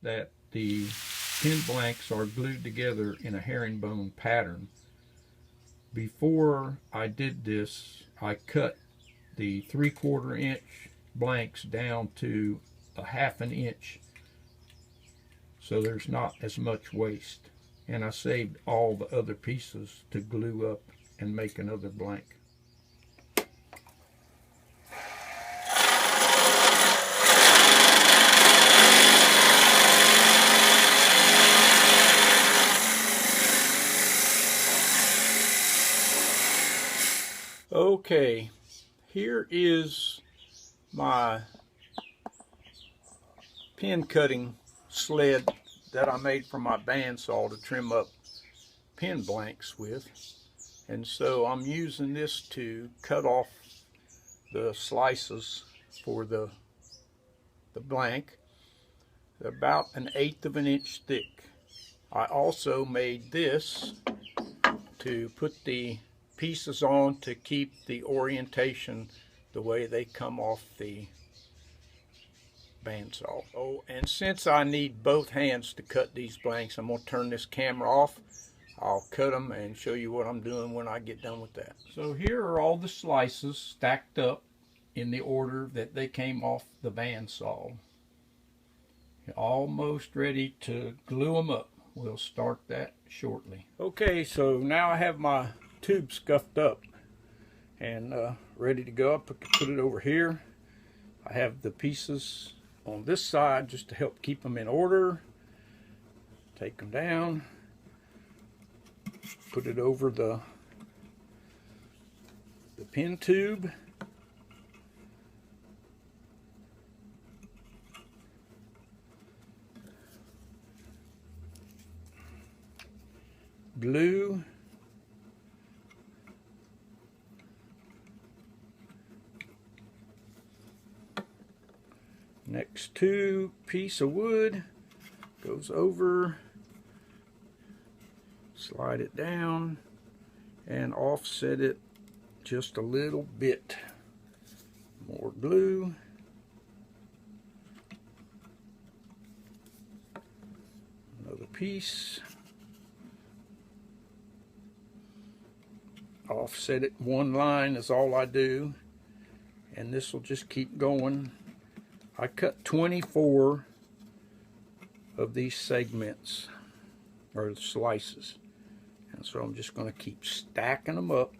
That the pin blanks are glued together in a herringbone pattern. Before I did this, I cut the 3/4 inch blanks down to a 1/2 inch so there's not as much waste, and I saved all the other pieces to glue up and make another blank. Okay, here is my pin cutting sled that I made for my bandsaw to trim up pin blanks with. And so I'm using this to cut off the slices for the blank. They're about 1/8 of an inch thick. I also made this to put the pieces on to keep the orientation the way they come off the bandsaw. Oh, and since I need both hands to cut these blanks, I'm going to turn this camera off. I'll cut them and show you what I'm doing when I get done with that. So here are all the slices stacked up in the order that they came off the bandsaw. Almost ready to glue them up. We'll start that shortly. Okay, so now I have my tube scuffed up and ready to go. I put it over here. I have the pieces on this side just to help keep them in order. Take them down, put it over the pin tube. Glue. Next to piece of wood goes over, slide it down and offset it just a little bit. More glue. Another piece. Offset it one line is all I do, and this will just keep going. I cut 24 of these segments, or slices, and so I'm just going to keep stacking them up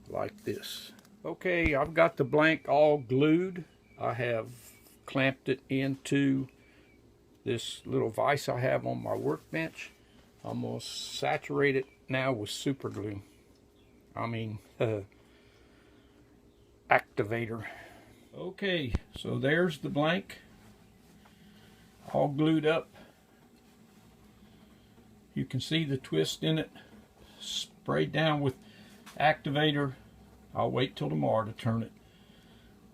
like this. Okay, I've got the blank all glued. I have clamped it into this little vise I have on my workbench. I'm going to saturate it now with super glue. Activator. Okay, so there's the blank all glued up. You can see the twist in it, sprayed down with activator. I'll wait till tomorrow to turn it,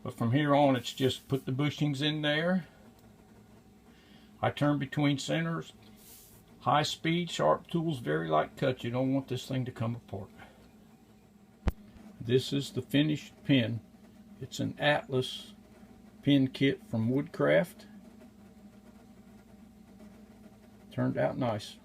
but from here on it's just put the bushings in there. I turn between centers, high speed, sharp tools, very light touch. You don't want this thing to come apart. This is the finished pin. It's an Atlas pin kit from Woodcraft. Turned out nice.